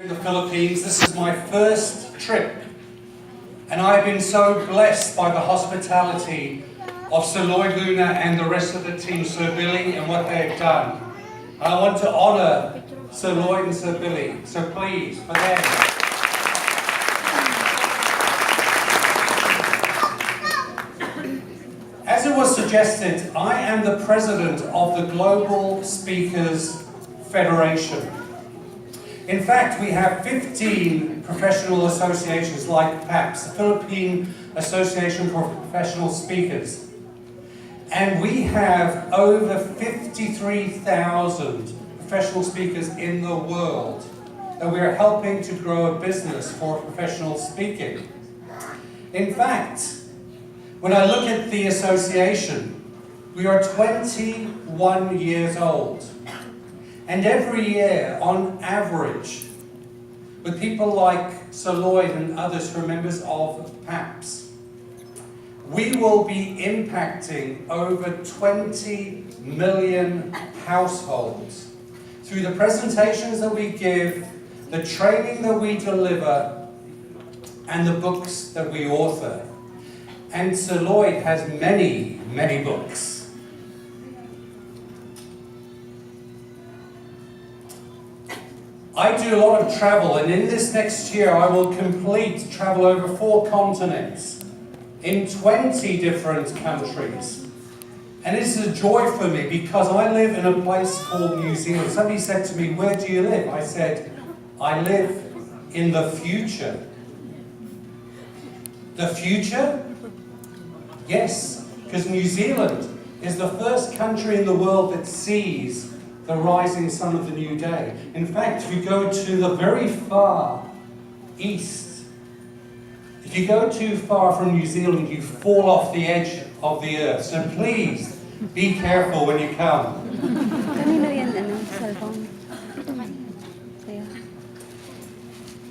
The Philippines. This is my first trip, and I've been so blessed by the hospitality of Sir Lloyd Luna and the rest of the team, Sir Billy, and what they've done. And I want to honour Sir Lloyd and Sir Billy, so please, for them. As it was suggested, I am the president of the Global Speakers Federation. In fact, we have 15 professional associations like PAPS, the Philippine Association for Professional Speakers. And we have over 53,000 professional speakers in the world that we are helping to grow a business for professional speaking. In fact, when I look at the association, we are 21 years old. And every year, on average, with people like Sir Lloyd and others who are members of PAPS, we will be impacting over 20 million households through the presentations that we give, the training that we deliver, and the books that we author. And Sir Lloyd has many, many books. I do a lot of travel, and in this next year I will travel over 4 continents in 20 different countries. And it's a joy for me because I live in a place called New Zealand. Somebody said to me, "Where do you live?" I said, "I live in the future." The future? Yes, because New Zealand is the first country in the world that sees the rising sun of the new day. In fact, if you go to the very far east, if you go too far from New Zealand, you fall off the edge of the earth. So please, be careful when you come.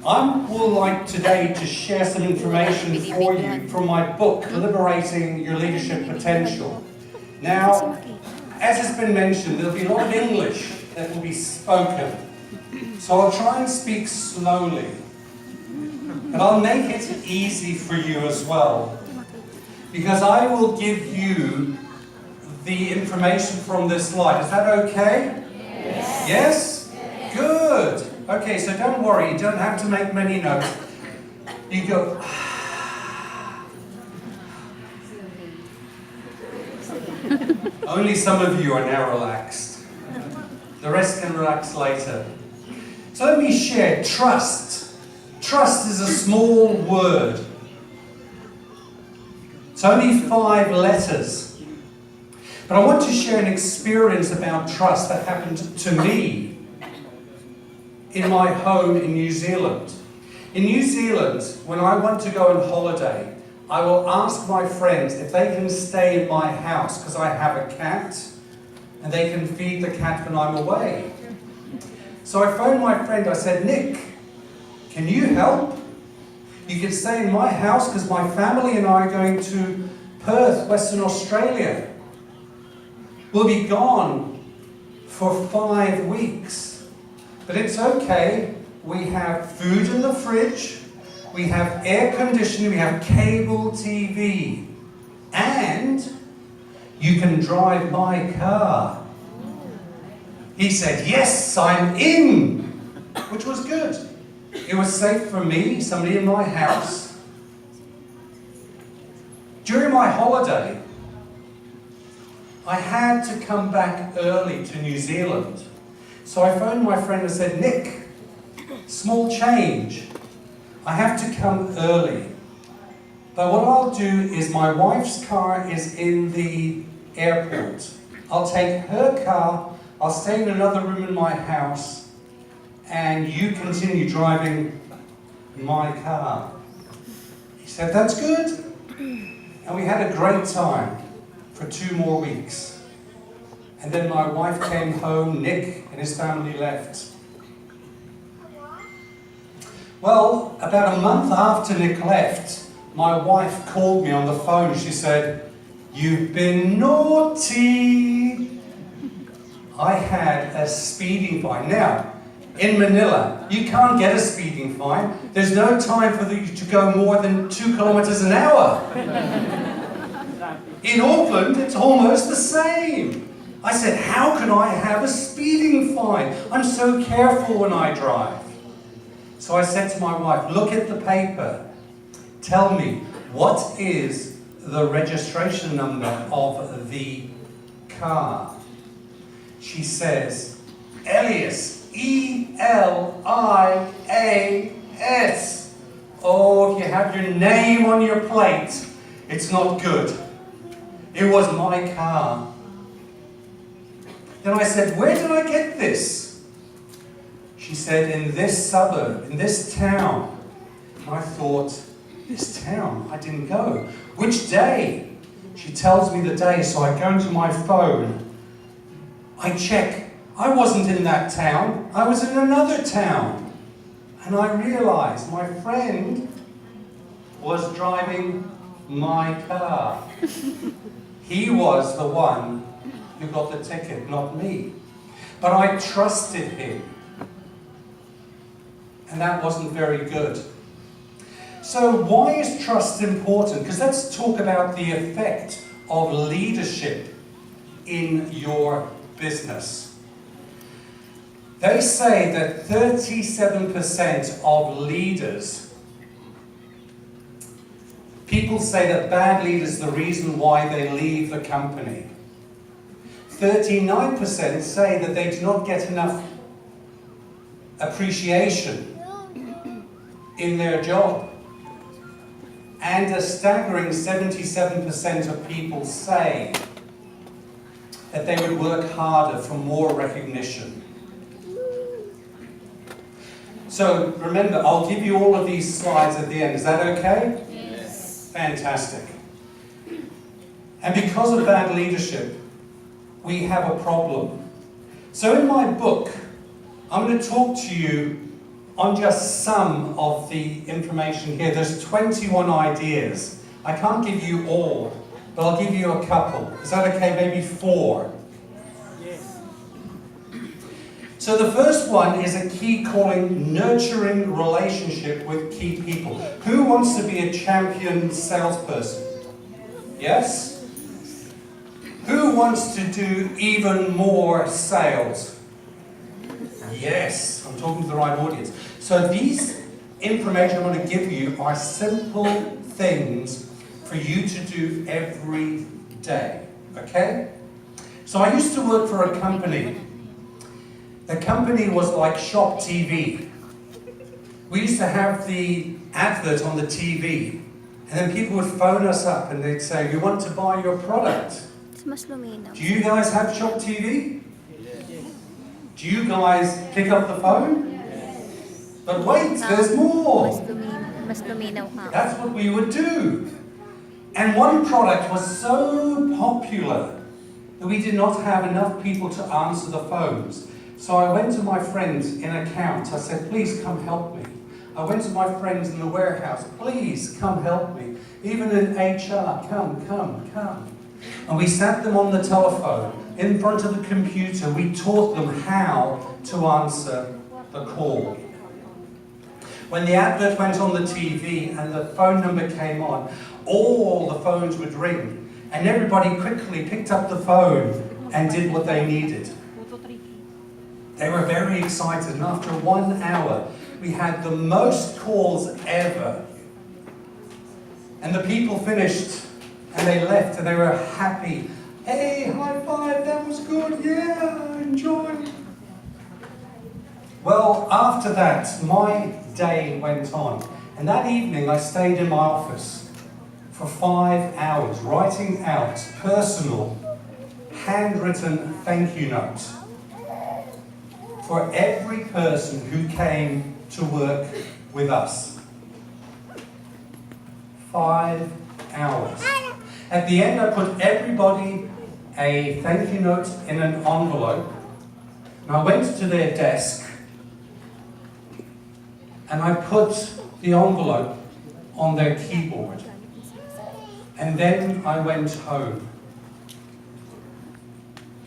I would like today to share some information for you from my book, Liberating Your Leadership Potential. Now, as has been mentioned, there'll be a lot of English that will be spoken. So I'll try and speak slowly. And I'll make it easy for you as well. Because I will give you the information from this slide. Is that okay? Yes? Yes? Good. Okay, so don't worry, you don't have to make many notes. You go... Only some of you are now relaxed. The rest can relax later. So let me share trust. Trust is a small word. It's only 5 letters. But I want to share an experience about trust that happened to me in my home in New Zealand. In New Zealand, when I want to go on holiday, I will ask my friends if they can stay in my house because I have a cat and they can feed the cat when I'm away. So I phoned my friend, I said, "Nick, can you help? You can stay in my house because my family and I are going to Perth, Western Australia. We'll be gone for 5 weeks. But it's okay, we have food in the fridge, we have air conditioning, we have cable TV, and you can drive my car." He said, "Yes, I'm in," which was good. It was safe for me, somebody in my house. During my holiday, I had to come back early to New Zealand. So I phoned my friend and said, "Nick, small change. I have to come early. But what I'll do is my wife's car is in the airport. I'll take her car, I'll stay in another room in my house, and you continue driving my car." He said, "That's good." And we had a great time for 2 more weeks. And then my wife came home, Nick and his family left. Well, about a month after Nick left, my wife called me on the phone. She said, "You've been naughty." I had a speeding fine. Now, in Manila, you can't get a speeding fine. There's no time for you to go more than 2 kilometers an hour. In Auckland, it's almost the same. I said, how can I have a speeding fine? I'm so careful when I drive. So I said to my wife, look at the paper. Tell me, what is the registration number of the car? She says, Elias, E-L-I-A-S. Oh, if you have your name on your plate, it's not good. It was my car. Then I said, where did I get this? She said, in this suburb, in this town. And I thought, this town? I didn't go. Which day? She tells me the day, so I go into my phone. I check. I wasn't in that town. I was in another town. And I realized my friend was driving my car. He was the one who got the ticket, not me. But I trusted him. And that wasn't very good. So why is trust important? Because let's talk about the effect of leadership in your business. They say that 37% of leaders, people say that bad leaders are the reason why they leave the company. 39% say that they do not get enough appreciation in their job. And a staggering 77% of people say that they would work harder for more recognition. So remember, I'll give you all of these slides at the end. Is that okay? Yes. Fantastic. And because of bad leadership, we have a problem. So in my book, I'm going to talk to you on just some of the information here. There's 21 ideas. I can't give you all, but I'll give you a couple. Is that okay? Maybe 4. Yes. So the first one is a key calling, nurturing relationship with key people. Who wants to be a champion salesperson? Yes? Who wants to do even more sales? Yes, I'm talking to the right audience. So these information I'm going to give you are simple things for you to do every day, okay? So I used to work for a company. The company was like Shop TV. We used to have the advert on the TV, and then people would phone us up and they'd say, we want to buy your product. Do you guys have Shop TV? Do you guys pick up the phone? But wait, there's more. That's what we would do. And one product was so popular that we did not have enough people to answer the phones. So I went to my friends in accounts. I said, please come help me. I went to my friends in the warehouse. Please come help me. Even in HR, come. And we sat them on the telephone, in front of the computer. We taught them how to answer the call. When the advert went on the TV and the phone number came on, all the phones would ring. And everybody quickly picked up the phone and did what they needed. They were very excited. And after 1 hour, we had the most calls ever. And the people finished. And they left and they were happy. Hey, high five, that was good, yeah, I enjoyed. Well, after that, my day went on. And that evening I stayed in my office for 5 hours, writing out personal, handwritten thank you notes for every person who came to work with us. 5 hours. At the end, I put everybody a thank you note in an envelope. And I went to their desk and I put the envelope on their keyboard. And then I went home.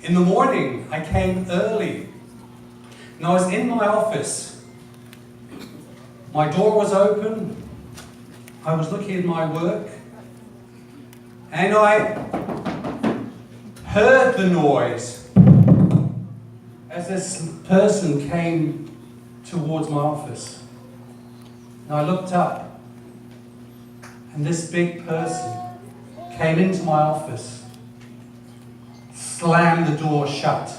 In the morning, I came early And I was in my office. My door was open. I was looking at my work. And I heard the noise as this person came towards my office. And I looked up, and this big person came into my office, slammed the door shut.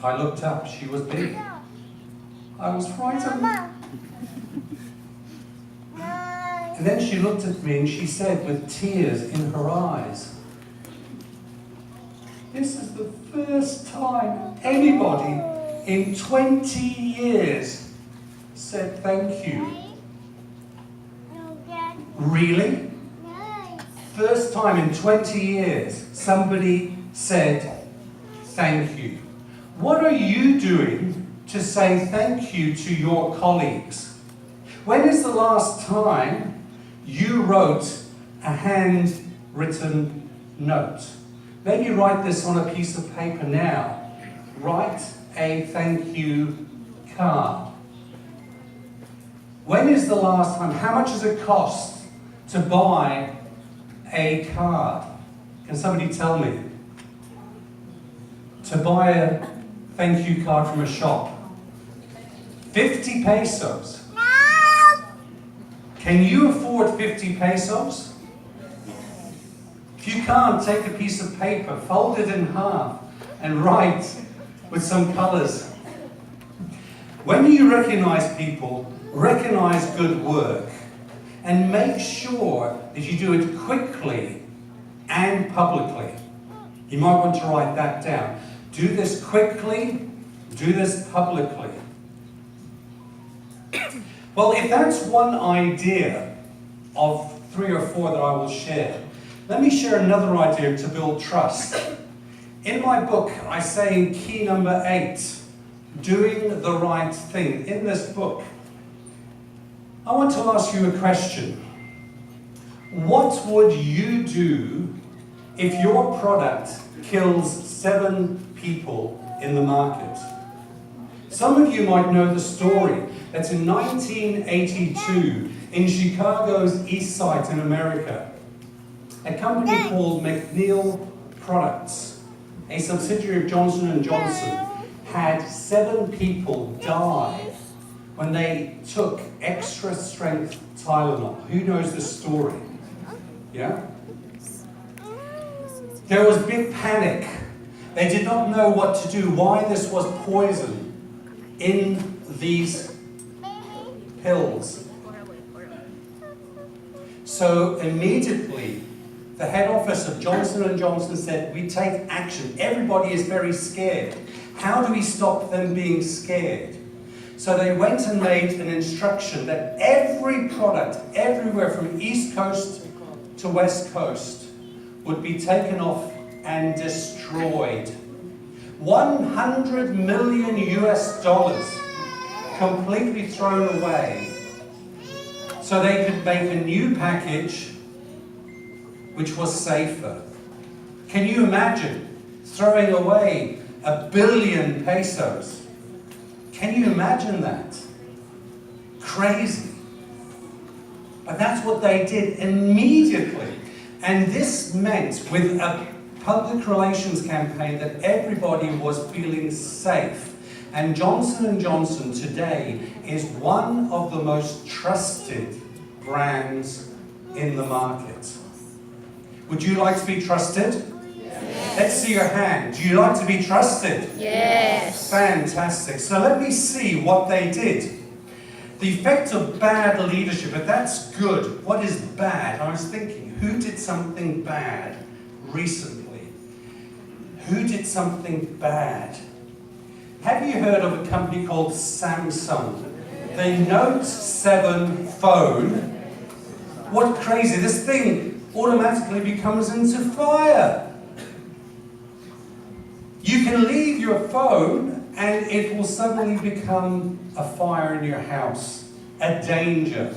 I looked up, she was big. I was frightened. And then she looked at me and she said with tears in her eyes, "This is the first time anybody in 20 years said thank you." Really? First time in 20 years somebody said thank you. What are you doing to say thank you to your colleagues? When is the last time you wrote a handwritten note? Maybe write this on a piece of paper now. Write a thank you card. When is the last time? How much does it cost to buy a card? Can somebody tell me? To buy a thank you card from a shop. 50 pesos. Can you afford 50 pesos? If you can't, take a piece of paper, fold it in half, and write with some colours. When you recognise people, recognise good work, and make sure that you do it quickly and publicly. You might want to write that down. Do this quickly, do this publicly. Well, if that's one idea of 3 or 4 that I will share, let me share another idea to build trust. In my book, I say in key number 8, doing the right thing. In this book, I want to ask you a question. What would you do if your product kills 7 people in the market? Some of you might know the story. That's in 1982 in Chicago's East Side in America. A company called McNeil Products, a subsidiary of Johnson & Johnson, had 7 people die when they took extra strength Tylenol. Who knows this story? Yeah? There was big panic. They did not know what to do, why this was poison in these pills. So immediately, the head office of Johnson & Johnson said, we take action. Everybody is very scared. How do we stop them being scared? So they went and made an instruction that every product, everywhere from East Coast to West Coast, would be taken off and destroyed. $100 million US completely thrown away so they could make a new package which was safer. Can you imagine throwing away 1 billion pesos? Can you imagine that? Crazy. But that's what they did immediately. And this meant, with a public relations campaign, that everybody was feeling safe. And Johnson & Johnson today is one of the most trusted brands in the market. Would you like to be trusted? Yes. Let's see your hand. Do you like to be trusted? Yes. Fantastic. So let me see what they did. The effect of bad leadership, if that's good, what is bad? I was thinking, who did something bad recently? Who did something bad? Have you heard of a company called Samsung? The Note 7 phone. What crazy, this thing automatically becomes into fire. You can leave your phone and it will suddenly become a fire in your house, a danger.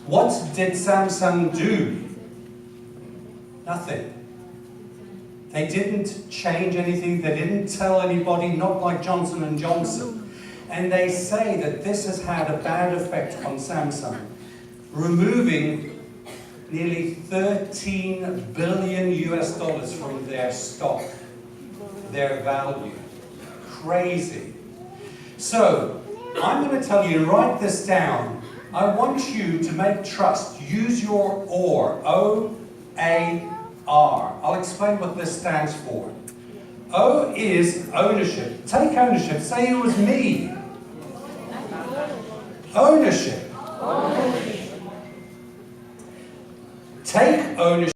What did Samsung do? Nothing. They didn't change anything. They didn't tell anybody, not like Johnson & Johnson. And they say that this has had a bad effect on Samsung, removing nearly 13 billion US dollars from their stock, their value. Crazy. So, I'm going to tell you, write this down. I want you to make trust. Use your OR, O-A-R. I'll explain what this stands for. O is ownership. Take ownership. Say it was me. Ownership. Take ownership.